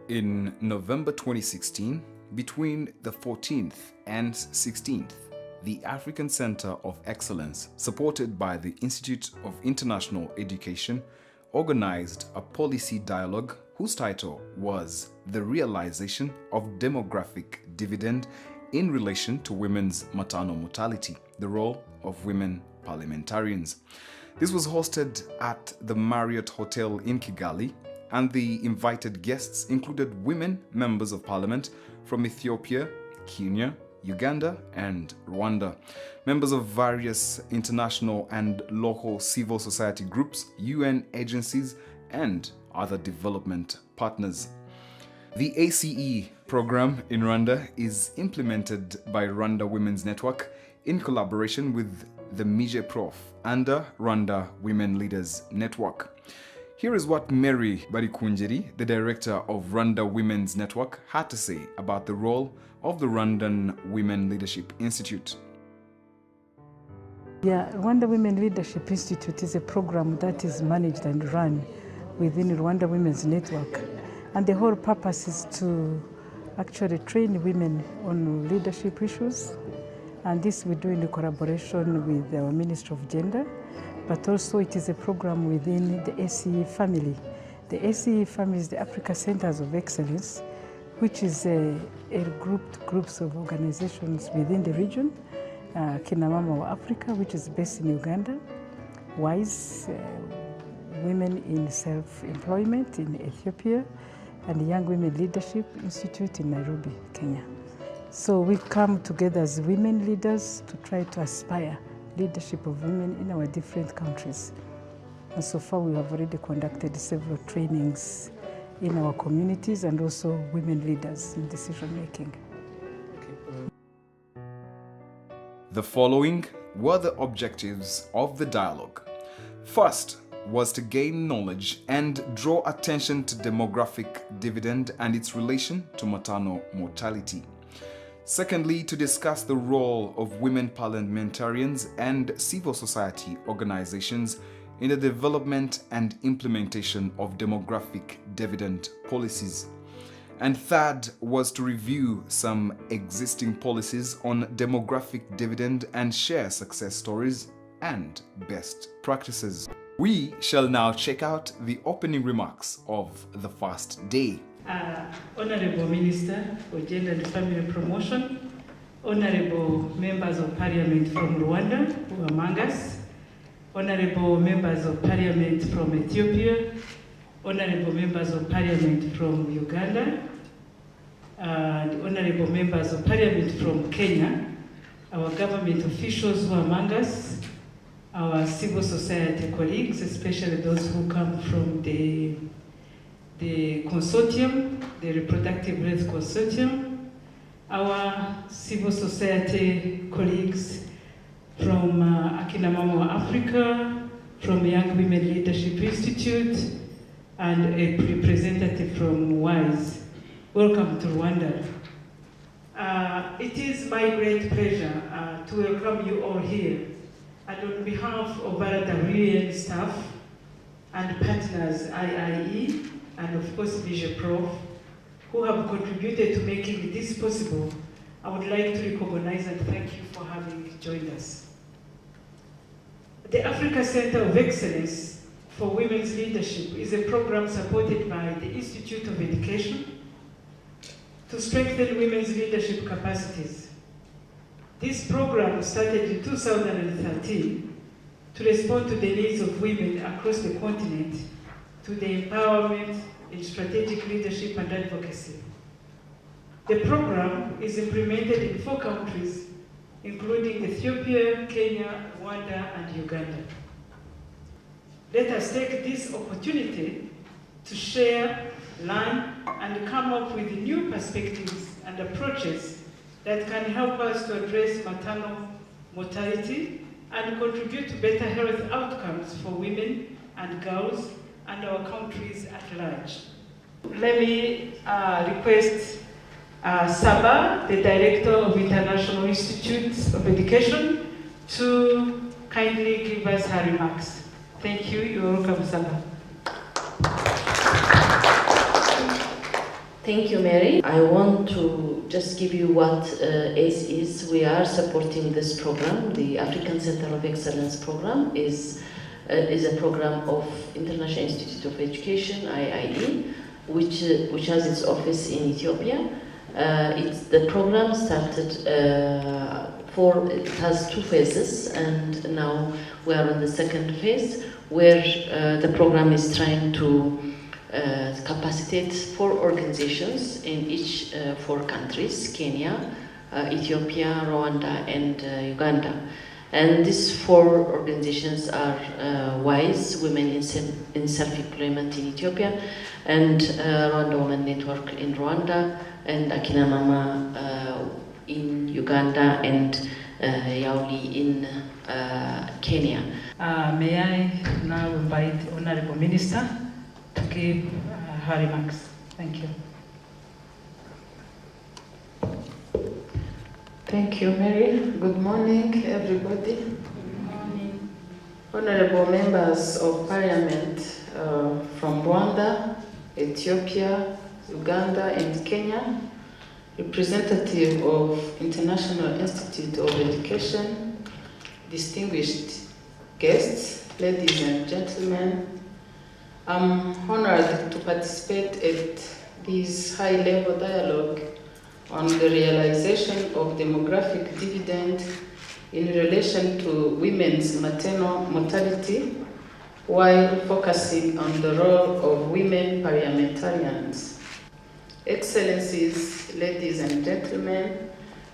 In November 2016, between the 14th and 16th, the African Center of Excellence, supported by the Institute of International Education, organized a policy dialogue whose title was The Realization of Demographic Dividend in Relation to Women's Maternal Mortality, the Role of Women Parliamentarians. This was hosted at the Marriott Hotel in Kigali, and the invited guests included women members of parliament from Ethiopia, Kenya, Uganda, and Rwanda, members of various international and local civil society groups, UN agencies, and other development partners. The ACE program in Rwanda is implemented by Rwanda Women's Network in collaboration with the MIGEPROF under Rwanda Women Leaders Network. Here is what Mary Barikunjeri, the director of Rwanda Women's Network, had to say about the role of the Rwandan Women Leadership Institute. Yeah, Rwanda Women Leadership Institute is a program that is managed and run within Rwanda Women's Network. And the whole purpose is to actually train women on leadership issues. And this we do in collaboration with our Ministry of Gender. But also it is a program within the ACE family. The ACE family is the Africa Centers of Excellence, which is a groups of organizations within the region. Kinamama of Africa, which is based in Uganda. WISE, Women in Self-Employment in Ethiopia, and the Young Women Leadership Institute in Nairobi, Kenya. So we come together as women leaders to try to aspire leadership of women in our different countries. And so far we have already conducted several trainings in our communities and also women leaders in decision making. The following were the objectives of the dialogue. First was to gain knowledge and draw attention to demographic dividend and its relation to maternal mortality. Secondly, to discuss the role of women parliamentarians and civil society organizations in the development and implementation of demographic dividend policies. And third was to review some existing policies on demographic dividend and share success stories and best practices. We shall now check out the opening remarks of the first day. Honorable Minister for Gender and Family Promotion, Honorable Members of Parliament from Rwanda who are among us, Honorable Members of Parliament from Ethiopia, Honorable Members of Parliament from Uganda, and Honorable Members of Parliament from Kenya, our government officials who are among us, our civil society colleagues, especially those who come from the consortium, the Reproductive Health Consortium, our civil society colleagues from Akinamama Africa, from Young Women Leadership Institute, and a representative from WISE. Welcome to Rwanda. It is my great pleasure to welcome you all here. And on behalf of RWANDAN staff and partners IIE, and of course MIGEPROF, who have contributed to making this possible, I would like to recognize and thank you for having joined us. The Africa Center of Excellence for Women's Leadership is a program supported by the Institute of Education to strengthen women's leadership capacities. This program started in 2013 to respond to the needs of women across the continent, to the empowerment in strategic leadership and advocacy. The program is implemented in 4 countries, including Ethiopia, Kenya, Rwanda, and Uganda. Let us take this opportunity to share, learn, and come up with new perspectives and approaches that can help us to address maternal mortality and contribute to better health outcomes for women and girls and our countries at large. Let me request Saba, the Director of International Institutes of Education, to kindly give us her remarks. Thank you. You're welcome, Saba. Thank you, Mary. I want to just give you what ACE is. We are supporting this program. The African Center of Excellence program is a program of International Institute of Education, IIE, which has its office in Ethiopia. The program started it has 2 phases, and now we are on the second phase, where the program is trying to capacitate 4 organizations in each 4 countries: Kenya, Ethiopia, Rwanda, and Uganda. And these 4 organizations are WISE, Women in Self-Employment in Ethiopia, and Rwanda Women Network in Rwanda, and Akina Mama in Uganda, and Yauli in Kenya. May I now invite the Honorable Minister to give her remarks. Thank you. Thank you, Mary. Good morning, everybody. Good morning. Honorable members of Parliament from Rwanda, Ethiopia, Uganda, and Kenya, representative of International Institute of Education, distinguished guests, ladies and gentlemen, I'm honored to participate at this high-level dialogue on the realization of demographic dividend in relation to women's maternal mortality, while focusing on the role of women parliamentarians. Excellencies, ladies and gentlemen,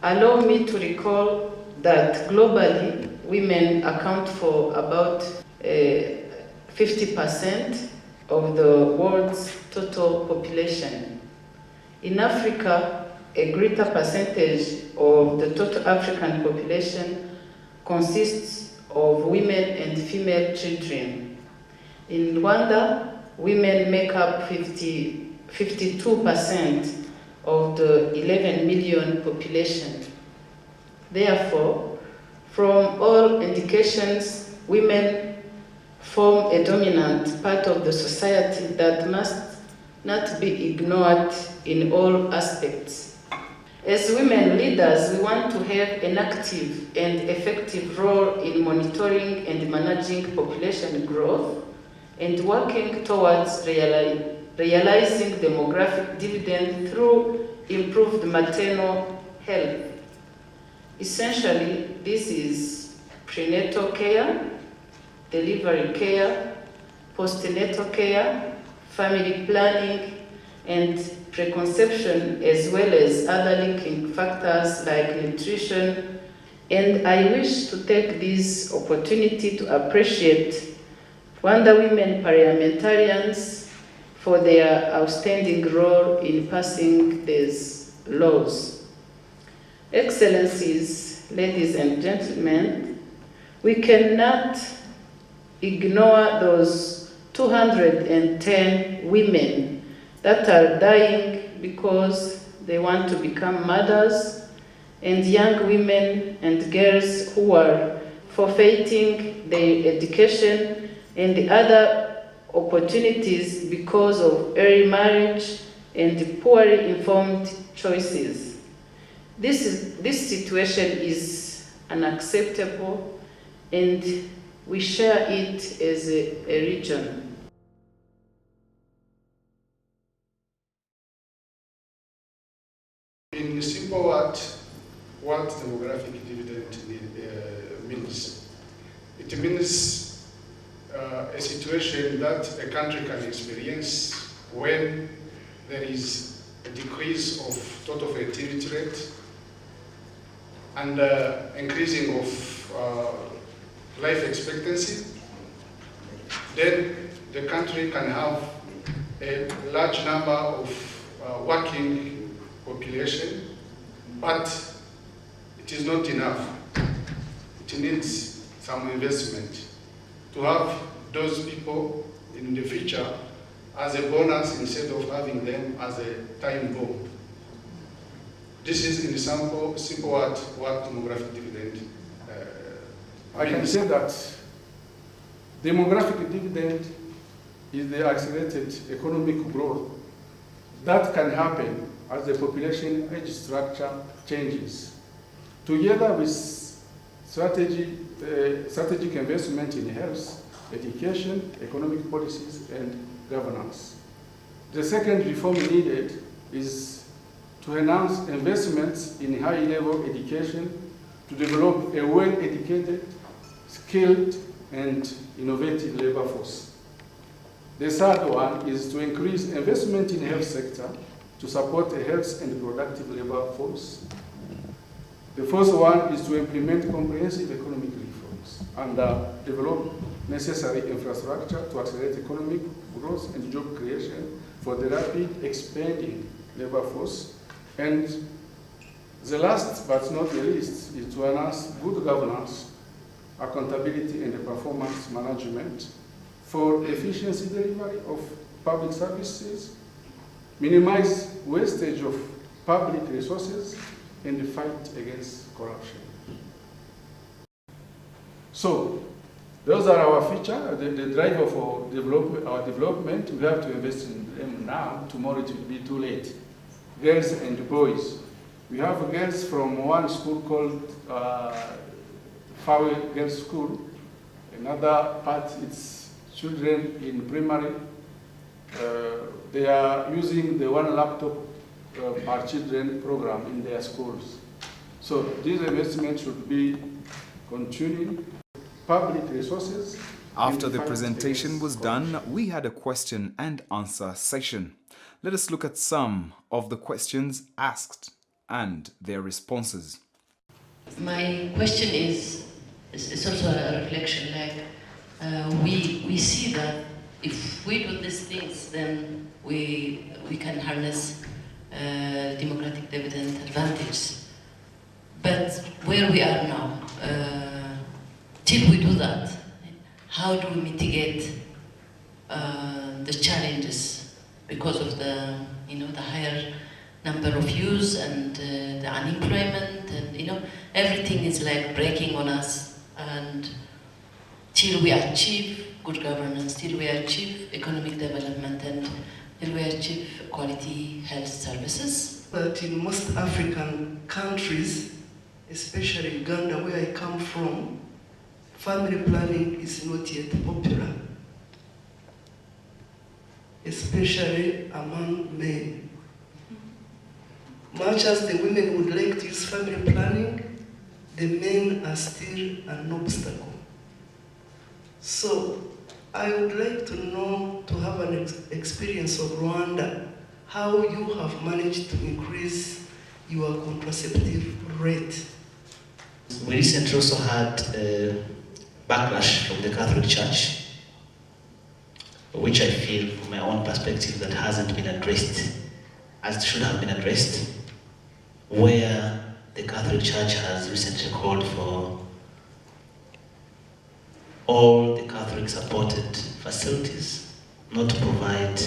allow me to recall that globally, women account for about 50% of the world's total population. In Africa, a greater percentage of the total African population consists of women and female children. In Rwanda, women make up 52% of the 11 million population. Therefore, from all indications, women form a dominant part of the society that must not be ignored in all aspects. As women leaders, we want to have an active and effective role in monitoring and managing population growth and working towards realizing demographic dividend through improved maternal health. Essentially, this is prenatal care, delivery care, postnatal care, family planning, and preconception, as well as other linking factors like nutrition. And I wish to take this opportunity to appreciate Rwanda women parliamentarians for their outstanding role in passing these laws. Excellencies, ladies and gentlemen, we cannot ignore those 210 women that are dying because they want to become mothers, and young women and girls who are forfeiting their education and the other opportunities because of early marriage and poorly informed choices. This situation is unacceptable, and we share it as a region. In simple words, what demographic dividend means? It means a situation that a country can experience when there is a decrease of total fertility rate and increasing of life expectancy. Then the country can have a large number of working population, but it is not enough. It needs some investment to have those people in the future as a bonus instead of having them as a time bomb. This is in simple word what demographic dividend I can say that demographic dividend is the accelerated economic growth that can happen as the population age structure changes. Together with strategic investment in health, education, economic policies, and governance. The second reform needed is to enhance investments in high-level education to develop a well-educated, skilled, and innovative labor force. The third one is to increase investment in the health sector to support a health and productive labor force. The fourth one is to implement comprehensive economic reforms and develop necessary infrastructure to accelerate economic growth and job creation for the rapid expanding labor force. And the last but not the least is to enhance good governance, accountability, and performance management for efficiency delivery of public services, minimize wastage of public resources, and the fight against corruption. So, those are our features, the driver for our development. We have to invest in them now. Tomorrow it will be too late. Girls and boys. We have girls from one school called Fawe Girls School. Another part, it's children in primary. They are using the one laptop per children program in their schools. So this investment should be continuing public resources. After the presentation was done, we had a question and answer session. Let us look at some of the questions asked and their responses. My question is also a reflection. We see that if we do these things, then we can harness democratic dividend advantage. But where we are now, till we do that, how do we mitigate the challenges because of the higher number of youth and the unemployment, and everything is like breaking on us. And till we achieve good governance, till we achieve economic development, and till we achieve quality health services. But in most African countries, especially Uganda, where I come from, family planning is not yet popular, especially among men. Much as the women would like to use family planning, the men are still an obstacle. So I would like to know, to have an experience of Rwanda, how you have managed to increase your contraceptive rate. We recently also had a backlash from the Catholic Church, which I feel, from my own perspective, that hasn't been addressed as it should have been addressed, where the Catholic Church has recently called for all the Catholic-supported facilities not to provide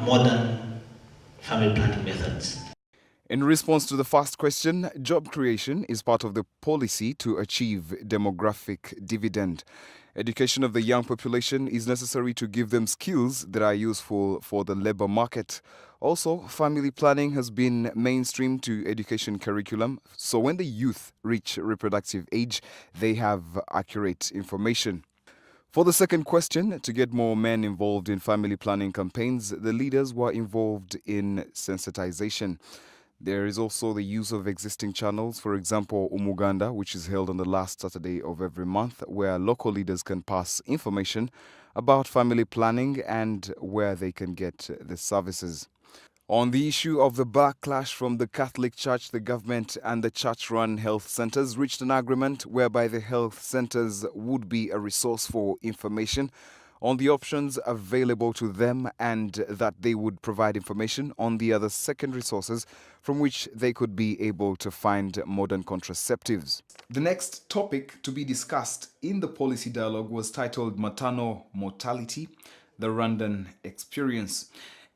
modern family planning methods. In response to the first question, job creation is part of the policy to achieve demographic dividend. Education of the young population is necessary to give them skills that are useful for the labor market. Also, family planning has been mainstream to education curriculum, so when the youth reach reproductive age, they have accurate information. For the second question, to get more men involved in family planning campaigns, the leaders were involved in sensitization. There is also the use of existing channels, for example, Umuganda, which is held on the last Saturday of every month, where local leaders can pass information about family planning and where they can get the services. On the issue of the backlash from the Catholic Church, the government and the church-run health centers reached an agreement whereby the health centers would be a resource for information on the options available to them, and that they would provide information on the other secondary sources from which they could be able to find modern contraceptives. The next topic to be discussed in the policy dialogue was titled Maternal Mortality, the Rwandan Experience.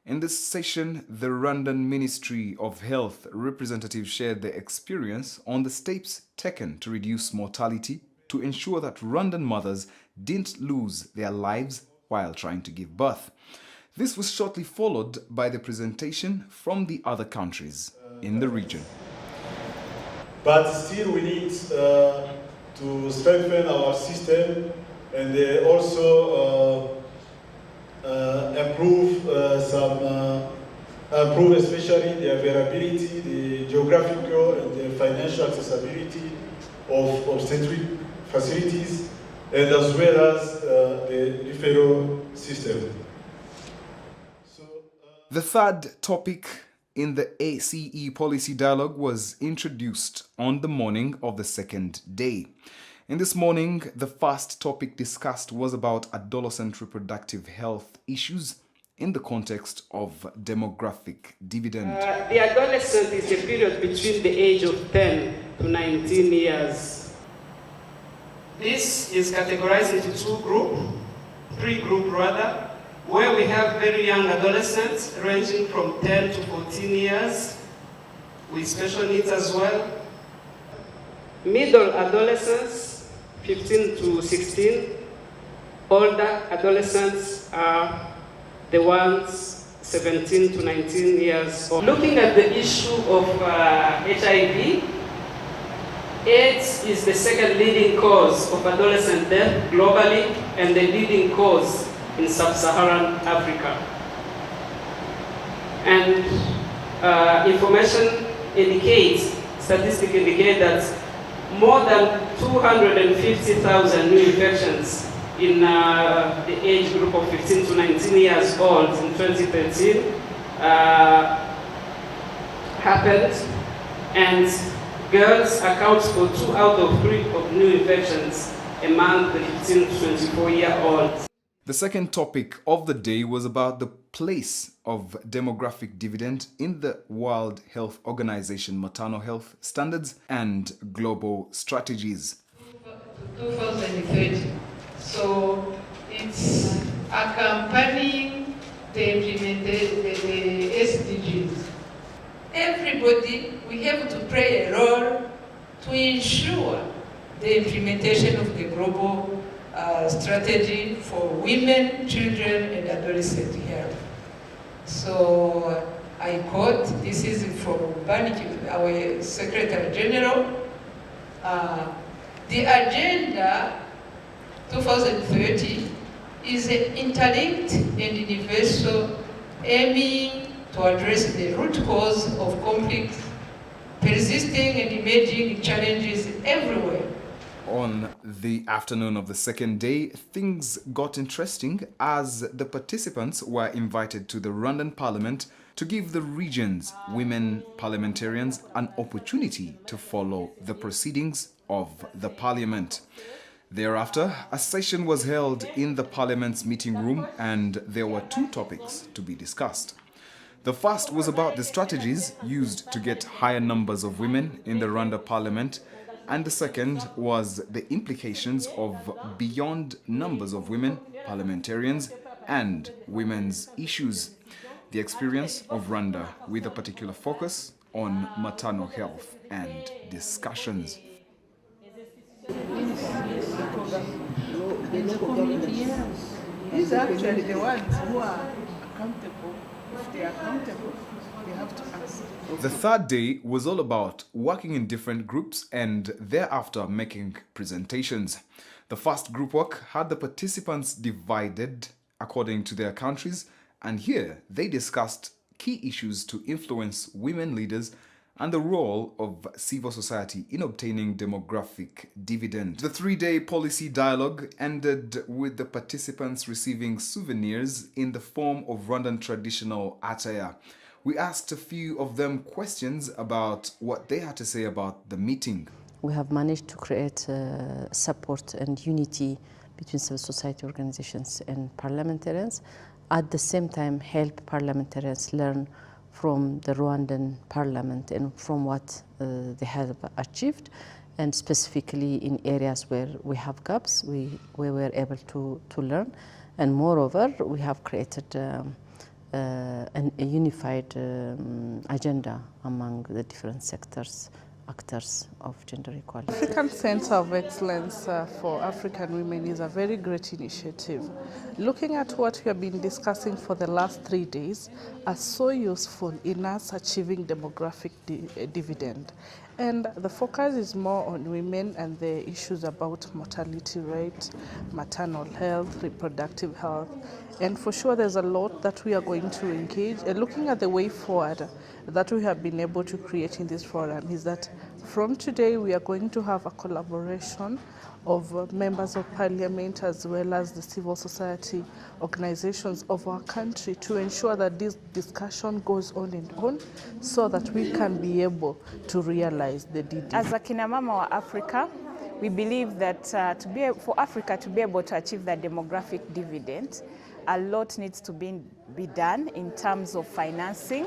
In this session, the Rwandan Ministry of Health representatives shared their experience on the steps taken to reduce mortality to ensure that Rwandan mothers didn't lose their lives while trying to give birth. This was shortly followed by the presentation from the other countries in the region. But still we need to strengthen our system and also improve improve especially the availability, the geographical and the financial accessibility of obstetric facilities, and as well as the referral system. The third topic in the ACE policy dialogue was introduced on the morning of the second day. In this morning, the first topic discussed was about adolescent reproductive health issues in the context of demographic dividend. The adolescent is the period between the age of 10 to 19 years. This is categorized into three groups rather, where we have very young adolescents ranging from 10 to 14 years with special needs as well. Middle adolescents, 15 to 16. Older adolescents are the ones 17 to 19 years old. Looking at the issue of HIV, AIDS is the second leading cause of adolescent death globally and the leading cause in sub-Saharan Africa. And statistics indicate that more than 250,000 new infections in the age group of 15 to 19 years old in 2013 happened, and girls account for 2 out of 3 of new infections among the 15 to 24-year-olds. The second topic of the day was about the place of demographic dividend in the World Health Organization maternal health standards and global strategies. 2030. So it's accompanying the SDGs. Everybody, we have to play a role to ensure the implementation of the global strategy for women, children, and adolescent health. So I quote, this is from Baniki, our Secretary General, the agenda 2030 is interlinked and universal, aiming to address the root cause of conflict, persisting and emerging challenges everywhere. On the afternoon of the second day, things got interesting as the participants were invited to the Rwandan Parliament to give the region's women parliamentarians an opportunity to follow the proceedings of the Parliament. Thereafter, a session was held in the Parliament's meeting room and there were 2 topics to be discussed. The first was about the strategies used to get higher numbers of women in the Rwanda Parliament, and the second was the implications of beyond numbers of women parliamentarians and women's issues. The experience of Rwanda with a particular focus on maternal health and discussions. These are actually the ones who are accountable. If they are accountable, they have to answer. The third day was all about working in different groups and thereafter making presentations. The first group work had the participants divided according to their countries, and here they discussed key issues to influence women leaders and the role of civil society in obtaining demographic dividend. The 3-day policy dialogue ended with the participants receiving souvenirs in the form of Rwandan traditional attire. We asked a few of them questions about what they had to say about the meeting. We have managed to create support and unity between civil society organizations and parliamentarians. At the same time, help parliamentarians learn from the Rwandan parliament and from what they have achieved, and specifically in areas where we have gaps, we were able to learn. And moreover, we have created a unified agenda among the different sectors actors of gender equality. African Center of Excellence for African Women is a very great initiative. Looking at what we have been discussing for the last 3 days are so useful in us achieving demographic dividend. And the focus is more on women and the issues about mortality rate, maternal health, reproductive health. And for sure there's a lot that we are going to engage. And looking at the way forward that we have been able to create in this forum is that from today we are going to have a collaboration of members of parliament as well as the civil society organizations of our country to ensure that this discussion goes on and on so that we can be able to realize the DD. As akina mama wa Africa, we believe that for Africa to be able to achieve that demographic dividend, a lot needs to be done in terms of financing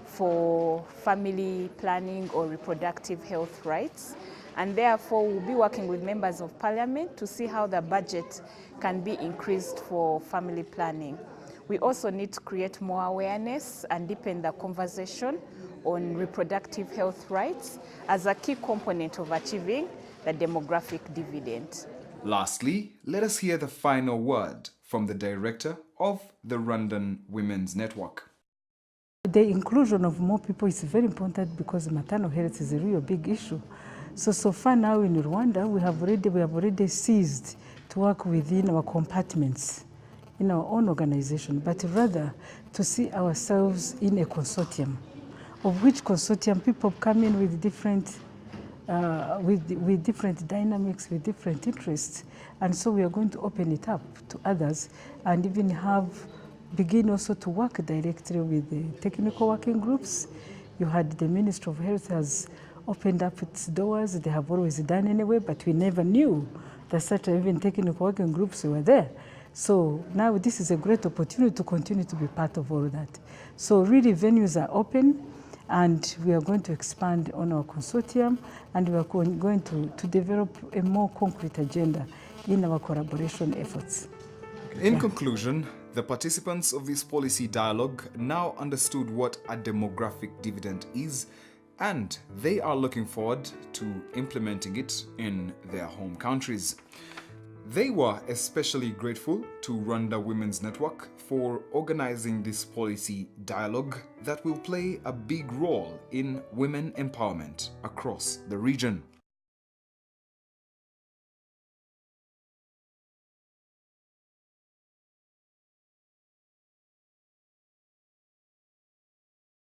for family planning or reproductive health rights. And therefore, we'll be working with members of parliament to see how the budget can be increased for family planning. We also need to create more awareness and deepen the conversation on reproductive health rights as a key component of achieving the demographic dividend. Lastly, let us hear the final word from the director of the Rwandan Women's Network. The inclusion of more people is very important because maternal health is a real big issue. So far now in Rwanda, we have already ceased to work within our compartments in our own organization, but rather to see ourselves in a consortium, of which consortium people come in with different dynamics, with different interests, and so we are going to open it up to others and even begin also to work directly with the technical working groups. You had the Ministry of Health has opened up its doors. They have always done anyway, but we never knew that such even technical working groups were there. So now this is a great opportunity to continue to be part of all that. So really venues are open and we are going to expand on our consortium and we are going to develop a more concrete agenda in our collaboration efforts. In conclusion, the participants of this policy dialogue now understood what a demographic dividend is, and they are looking forward to implementing it in their home countries. They were especially grateful to Rwanda Women's Network for organizing this policy dialogue that will play a big role in women empowerment across the region.